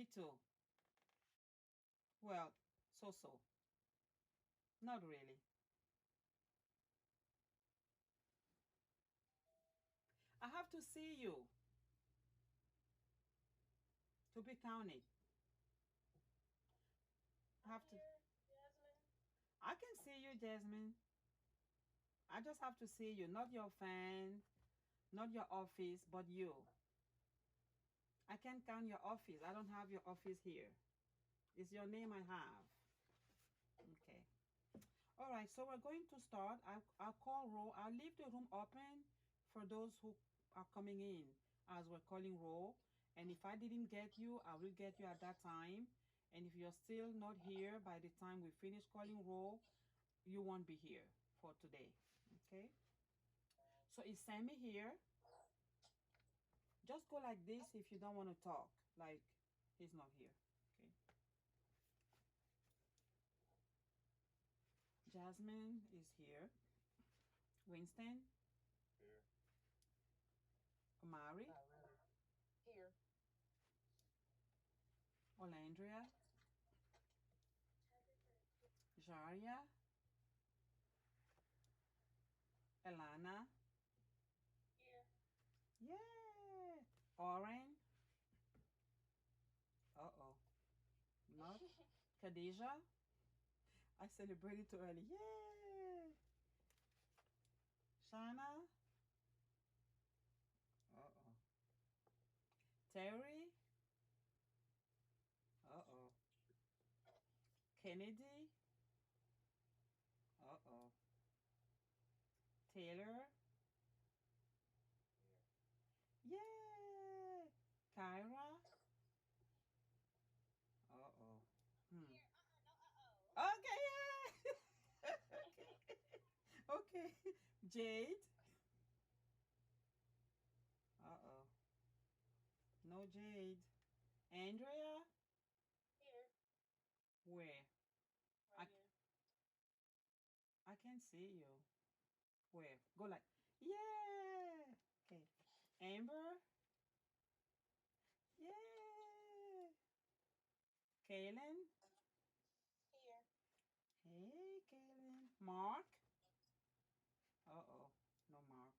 Me too. Well, so. Not really. I have to see you to be counted. I have to. I can see you, Jasmine. I just have to see you, not your fan, not your office, but you. I can't count your office. I don't have your office here. It's your name I have. Okay. All right, so we're going to start. I'll call roll. I'll leave the room open for those who are coming in as we're calling roll. And if I didn't get you, I will get you at that time. And if you're still not here by the time we finish calling roll, you won't be here for today. Okay? So is Sammy here? Just go like this if you don't want to talk. Like he's not here. Okay. Jasmine is here. Winston? Here. Amari? Here. Olandria? Jaria? Elana? Here. Yeah. Oren? Uh-oh. Not? Khadijah? I celebrated too early. Yeah. Shana? Uh-oh. Terry? Uh-oh. Kennedy? Uh-oh. Taylor? Yeah. Kyra? Uh-oh. Here. No, Okay, yeah. Okay. Okay. Jade? Uh-oh. No Jade. Andrea? Here. Where? Right here. I can't see you. Where? Go like, yeah. Okay. Amber? Yeah. Kaylin? Here. Hey, Kaylin. Mark? Uh-oh. No Mark.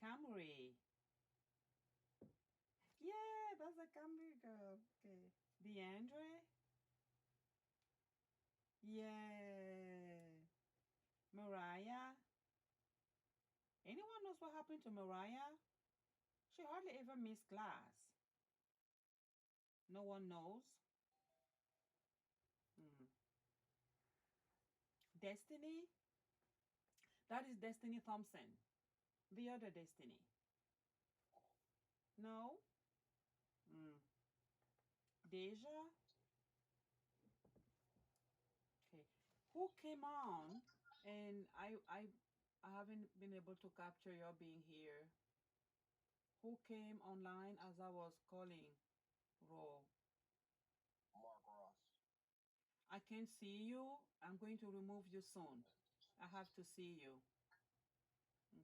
Camry? Yeah, that's a Camry girl. Okay. DeAndre? Yeah. Mariah? Anyone knows what happened to Mariah? She hardly ever missed class. No one knows. Destiny? That is Destiny Thompson. The other Destiny. No? Deja? Okay. Who came on? And I haven't been able to capture your being here. Who came online as I was calling roll? Mark Ross. I can't see you. I'm going to remove you soon. I have to see you.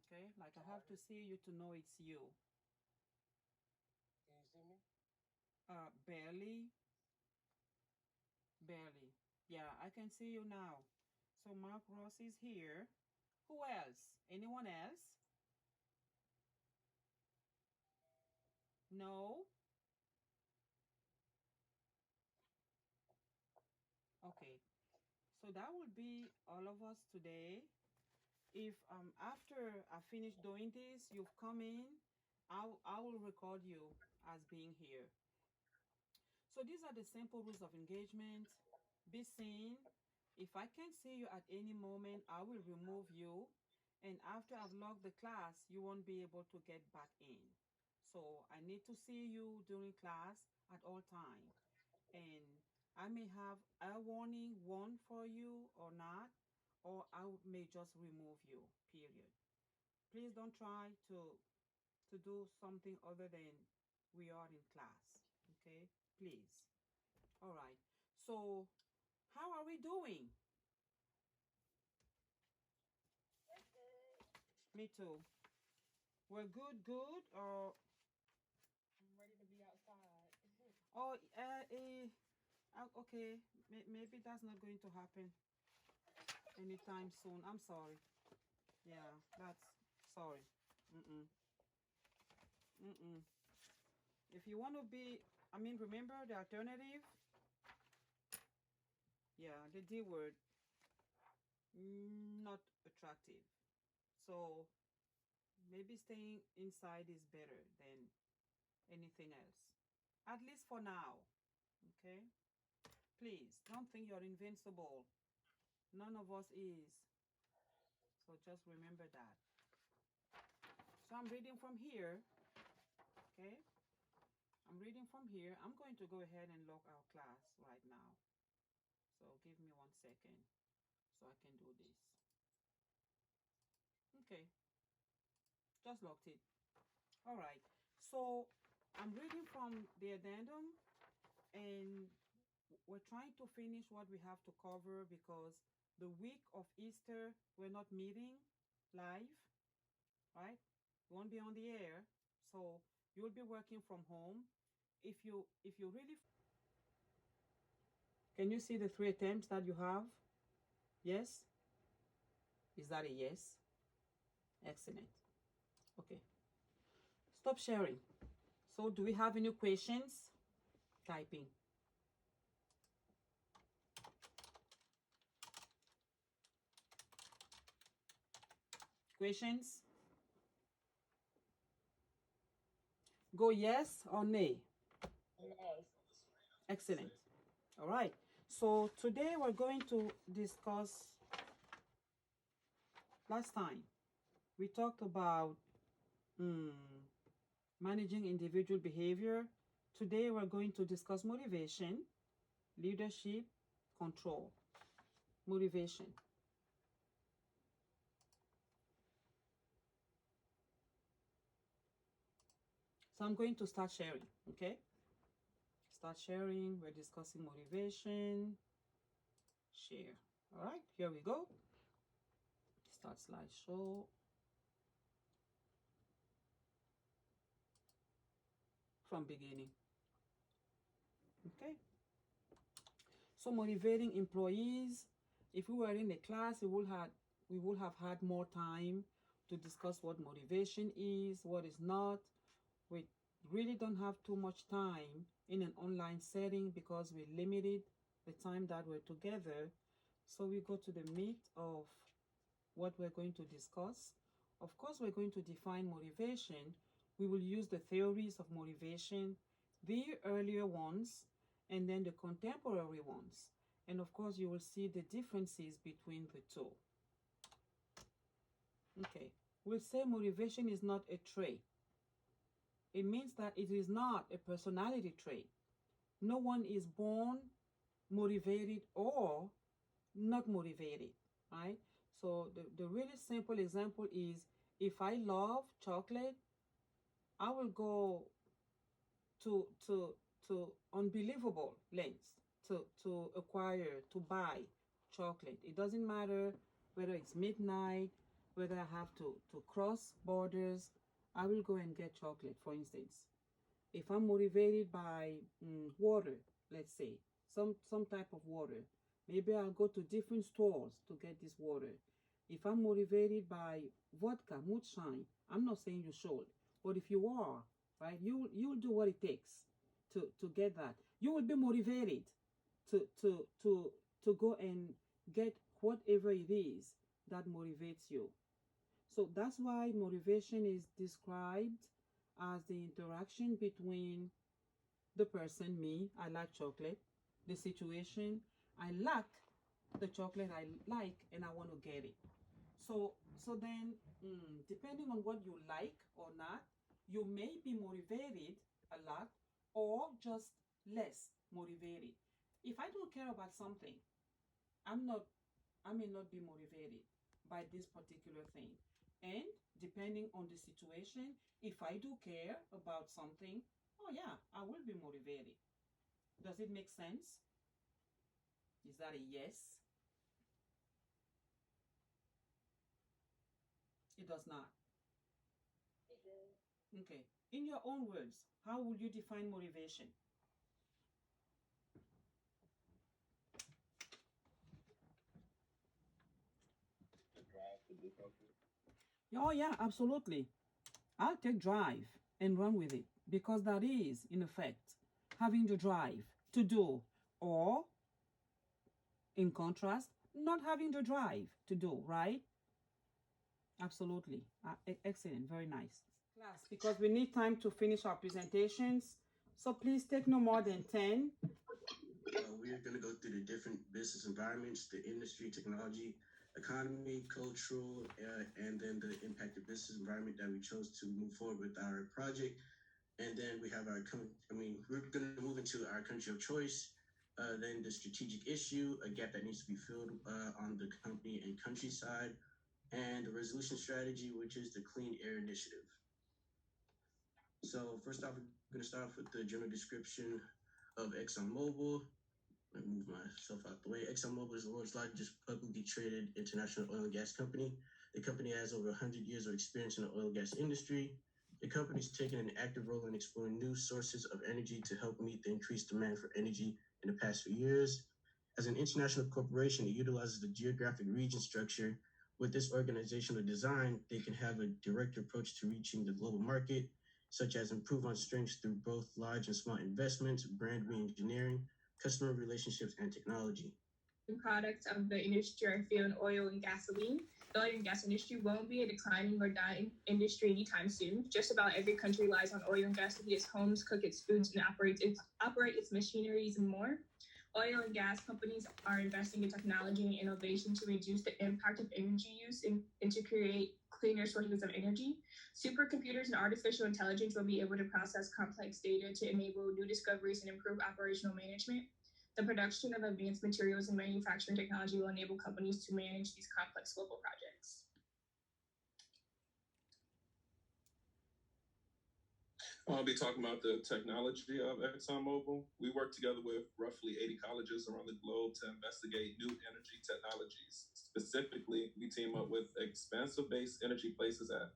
Okay? Like I have to see you to know it's you. Can you see me? Barely. Barely. Yeah, I can see you now. So Mark Ross is here. Who else? Anyone else? No? Okay. So that will be all of us today. If after I finish doing this, you've come in, I will record you as being here. So these are the simple rules of engagement. Be seen. If I can't see you at any moment, I will remove you. And after I've logged the class, you won't be able to get back in. So I need to see you during class at all times. And I may have a warning one for you or not, or I may just remove you, period. Please don't try to do something other than we are in class, okay? Please. All right. So how are we doing? We're good. Me too. We're good, or I'm ready to be outside. Oh, okay. Maybe that's not going to happen anytime soon. I'm sorry. Yeah, that's sorry. Mm-mm. Mm-mm. If you want to be, I mean, remember the alternative? Yeah, the D word, not attractive. So maybe staying inside is better than anything else. At least for now. Okay? Please, don't think you're invincible. None of us is. So just remember that. So I'm reading from here. Okay? I'm reading from here. I'm going to go ahead and log our class right now. So give me 1 second so I can do this. Okay, just locked it. All right. So I'm reading from the addendum, and we're trying to finish what we have to cover because the week of Easter we're not meeting live, right? We won't be on the air, so you'll be working from home. If you really, can you see the 3 attempts that you have? Yes? Is that a yes? Excellent. Okay. Stop sharing. So do we have any questions? Typing. Questions? Go yes or nay. Nay. Excellent. All right. So today we're going to discuss, last time we talked about managing individual behavior. Today we're going to discuss motivation, leadership, control. Motivation. So I'm going to start sharing, okay? Start sharing. We're discussing motivation. Share. All right, here we go. Start slideshow. From beginning. Okay. So motivating employees. If we were in a class, we would have had more time to discuss what motivation is, what is not. We really don't have too much time in an online setting because we limited the time that we're together. So we go to the meat of what we're going to discuss. Of course, we're going to define motivation. We will use the theories of motivation, the earlier ones, and then the contemporary ones. And of course, you will see the differences between the two. Okay, we'll say motivation is not a trait. It means that it is not a personality trait. No one is born motivated or not motivated, right? So the really simple example is, if I love chocolate, I will go to to to unbelievable lengths to acquire, to buy chocolate. It doesn't matter whether it's midnight, whether I have to cross borders. I will go and get chocolate, for instance. If I'm motivated by water, let's say some type of water, maybe I'll go to different stores to get this water. If I'm motivated by vodka, moonshine, I'm not saying you should, but if you are, right, you'll do what it takes to get that. You will be motivated to go and get whatever it is that motivates you. So that's why motivation is described as the interaction between the person, me, I like chocolate, the situation, I lack the chocolate I like and I want to get it. So then, depending on what you like or not, you may be motivated a lot or just less motivated. If I don't care about something, I'm not I may not be motivated by this particular thing. And depending on the situation, if I do care about something, oh yeah, I will be motivated. Does it make sense? Is that a yes? It does not. It does. Okay. In your own words, how would you define motivation? drive to do something? Oh, yeah, absolutely. I'll take drive and run with it because that is, in effect, having the drive to do, or in contrast, not having the drive to do, right? Absolutely. Excellent. Very nice. Class, because we need time to finish our presentations. So please take no more than 10. We're going to go through the different business environments, the industry, technology, economy, cultural, and then the impacted business environment that we chose to move forward with our project. And then we have we're going to move into our country of choice, then the strategic issue, a gap that needs to be filled on the company and country side, and the resolution strategy, which is the Clean Air Initiative. So first off, we're going to start off with the general description of ExxonMobil. Let me move myself out the way. ExxonMobil is the world's largest publicly traded international oil and gas company. The company has over 100 years of experience in the oil and gas industry. The company's taken an active role in exploring new sources of energy to help meet the increased demand for energy in the past few years. As an international corporation, it utilizes the geographic region structure. With this organizational design, they can have a direct approach to reaching the global market, such as improve on strengths through both large and small investments, brand re-engineering, customer relationships, and technology. Products of the industry are fuel, oil, and gasoline. The oil and gas industry won't be a declining or dying industry anytime soon. Just about every country relies on oil and gas to heat its homes, cook its foods, and operate its machineries and more. Oil and gas companies are investing in technology and innovation to reduce the impact of energy use and to create cleaner sources of energy. Supercomputers and artificial intelligence will be able to process complex data to enable new discoveries and improve operational management. The production of advanced materials and manufacturing technology will enable companies to manage these complex global projects. I'll be talking about the technology of ExxonMobil. We work together with roughly 80 colleges around the globe to investigate new energy technologies. Specifically, we team up with expansive-based energy places at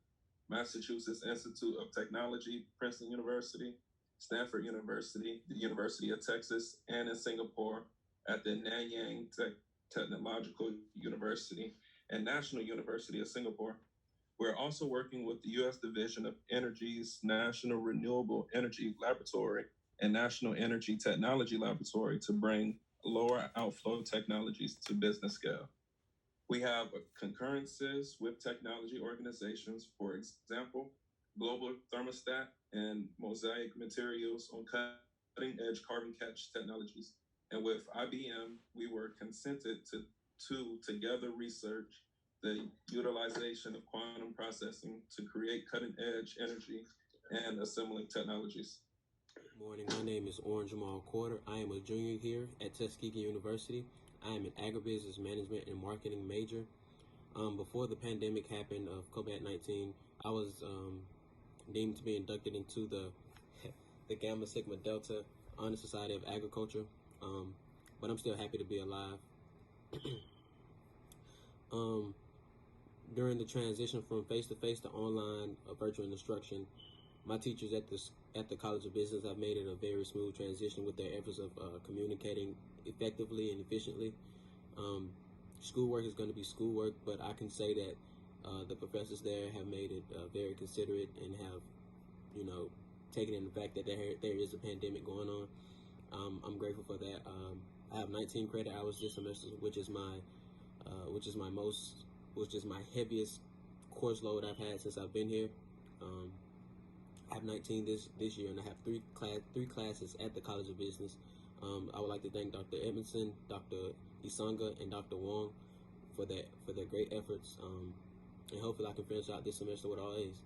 Massachusetts Institute of Technology, Princeton University, Stanford University, the University of Texas, and in Singapore at the Nanyang Technological University and National University of Singapore. We're also working with the U.S. Division of Energy's National Renewable Energy Laboratory and National Energy Technology Laboratory to bring lower outflow technologies to business scale. We have concurrences with technology organizations, for example, Global Thermostat and Mosaic Materials on cutting-edge carbon catch technologies. And with IBM, we were consented to together research the utilization of quantum processing to create cutting-edge energy and assembling technologies. Good morning. My name is Orange Jamal Quarter. I am a junior here at Tuskegee University. I am an agribusiness management and marketing major. Before the pandemic happened of COVID-19, I was deemed to be inducted into the Gamma Sigma Delta Honor Society of Agriculture, but I'm still happy to be alive. During the transition from face-to-face to online virtual instruction, my teachers at the College of Business have made it a very smooth transition with their efforts of communicating effectively and efficiently. Schoolwork is going to be schoolwork, but I can say that the professors there have made it very considerate and have, taken in the fact that there is a pandemic going on. I'm grateful for that. I have 19 credit hours this semester, which is my heaviest course load I've had since I've been here. I have 19 this year, and I have three classes at the College of Business. I would like to thank Dr. Edmondson, Dr. Isanga, and Dr. Wong for their great efforts. And hopefully I can finish out this semester with all A's.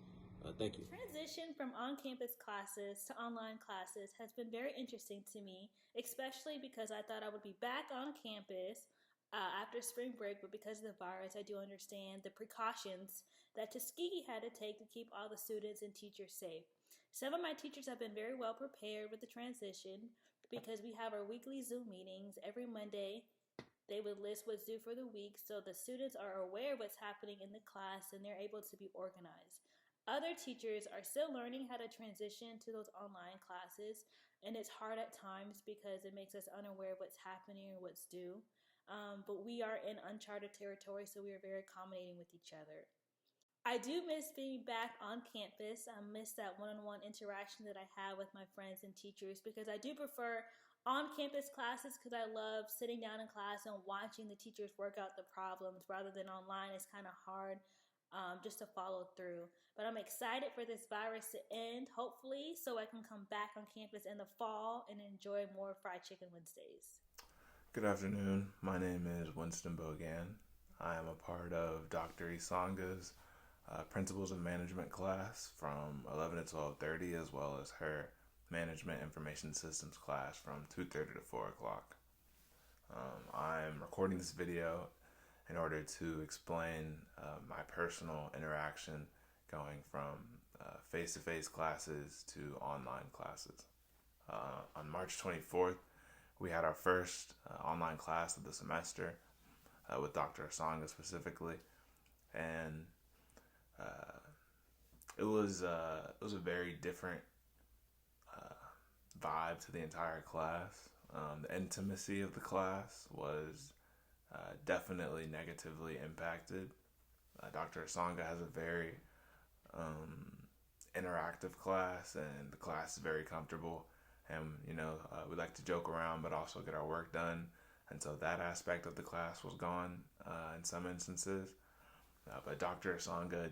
Thank you. Transition from on-campus classes to online classes has been very interesting to me, especially because I thought I would be back on campus after spring break, but because of the virus, I do understand the precautions that Tuskegee had to take to keep all the students and teachers safe. Some of my teachers have been very well prepared with the transition because we have our weekly Zoom meetings every Monday. They would list what's due for the week, so the students are aware of what's happening in the class and they're able to be organized. Other teachers are still learning how to transition to those online classes, and it's hard at times because it makes us unaware of what's happening or what's due. but we are in uncharted territory, so we are very accommodating with each other. I do miss being back on campus. I miss that one-on-one interaction that I have with my friends and teachers, because I do prefer on-campus classes because I love sitting down in class and watching the teachers work out the problems rather than online. It's kind of hard just to follow through. But I'm excited for this virus to end, hopefully, so I can come back on campus in the fall and enjoy more Fried Chicken Wednesdays. Good afternoon. My name is Winston Bogan. I am a part of Dr. Isanga's Principles of Management class from 11 to 12:30, as well as her Management Information Systems class from 2:30 to 4 o'clock. I'm recording this video in order to explain my personal interaction going from face-to-face classes to online classes. On March 24th, we had our first online class of the semester with Dr. Isanga specifically, and it was a very different vibe to the entire class. The intimacy of the class was definitely negatively impacted. Dr. Isanga has a very interactive class, and the class is very comfortable. And we like to joke around, but also get our work done. And so that aspect of the class was gone in some instances. But Dr. Isanga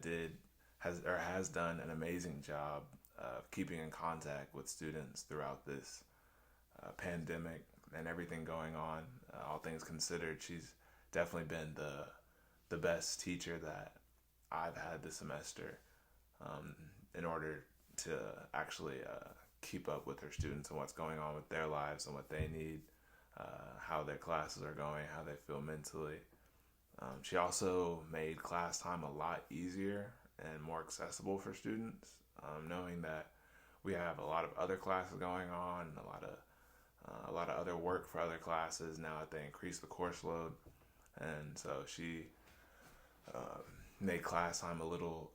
has done an amazing job of keeping in contact with students throughout this pandemic and everything going on. All things considered, she's definitely been the best teacher that I've had this semester in order to actually keep up with her students and what's going on with their lives and what they need, how their classes are going, how they feel mentally. She also made class time a lot easier and more accessible for students, knowing that we have a lot of other classes going on, and a lot of other work for other classes now that they increase the course load. And so she made class time a little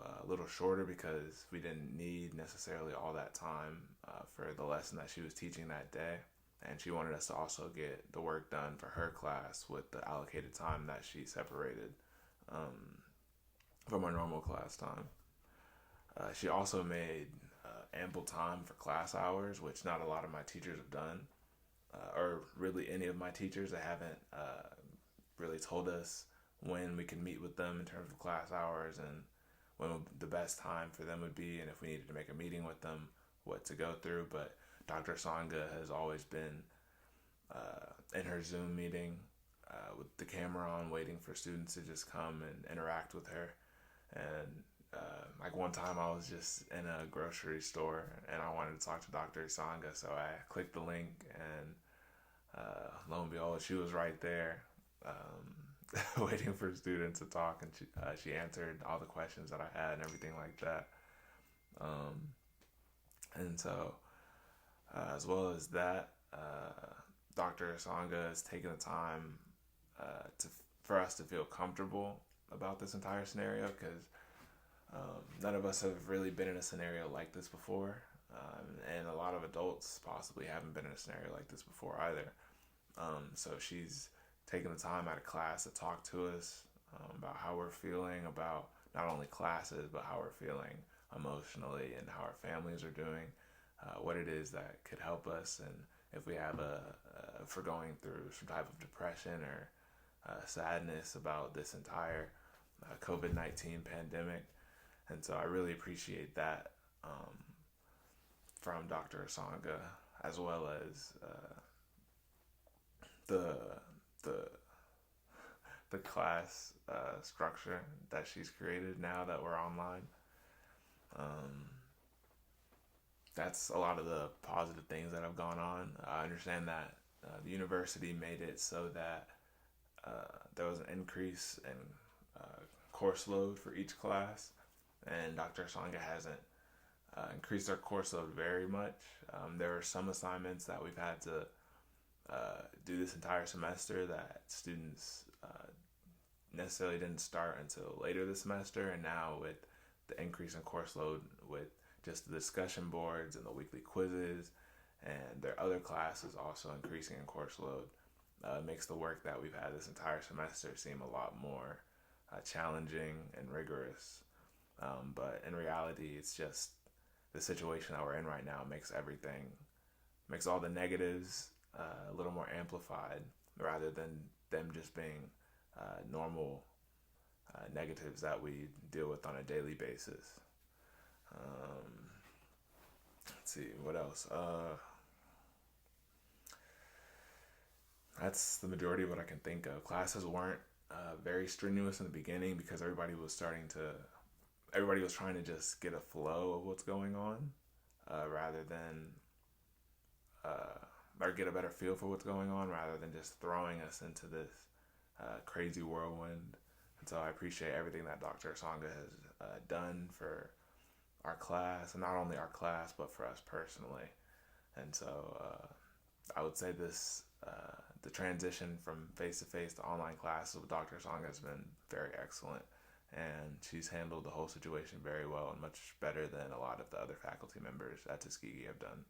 shorter because we didn't need necessarily all that time for the lesson that she was teaching that day. And she wanted us to also get the work done for her class with the allocated time that she separated from our normal class time. She also made ample time for class hours, which not a lot of my teachers have done, or really any of my teachers. They haven't really told us when we can meet with them in terms of class hours and when the best time for them would be, and if we needed to make a meeting with them, what to go through. But Dr. Isanga has always been in her Zoom meeting with the camera on, waiting for students to just come and interact with her. And like one time I was just in a grocery store and I wanted to talk to Dr. Isanga, so I clicked the link, and lo and behold, she was right there waiting for students to talk, and she answered all the questions that I had and everything like that. And so as well as that, Dr. Isanga has taken the time for us to feel comfortable about this entire scenario, because none of us have really been in a scenario like this before, and a lot of adults possibly haven't been in a scenario like this before either. So she's taken the time out of class to talk to us about how we're feeling about not only classes, but how we're feeling emotionally and how our families are doing, what it is that could help us, and if we have if we're going through some type of depression or sadness about this entire COVID-19 pandemic. And so I really appreciate that from Dr. Isanga, as well as the class structure that she's created now that we're online. That's a lot of the positive things that have gone on. I understand that the university made it so that there was an increase in course load for each class, and Dr. Isanga hasn't increased our course load very much. There are some assignments that we've had to do this entire semester that students necessarily didn't start until later this semester, and now with the increase in course load with just the discussion boards and the weekly quizzes, and their other classes also increasing in course load, makes the work that we've had this entire semester seem a lot more challenging and rigorous. But in reality, it's just the situation that we're in right now makes all the negatives a little more amplified rather than them just being normal negatives that we deal with on a daily basis. Let's see, what else? That's the majority of what I can think of. Classes weren't very strenuous in the beginning because everybody was trying to just get a flow of what's going on rather than or get a better feel for what's going on rather than just throwing us into this crazy whirlwind. And so I appreciate everything that Dr. Asanga has done for our class, and not only our class, but for us personally. And so I would say the transition from face-to-face to online classes with Dr. Asanga has been very excellent. And she's handled the whole situation very well and much better than a lot of the other faculty members at Tuskegee have done.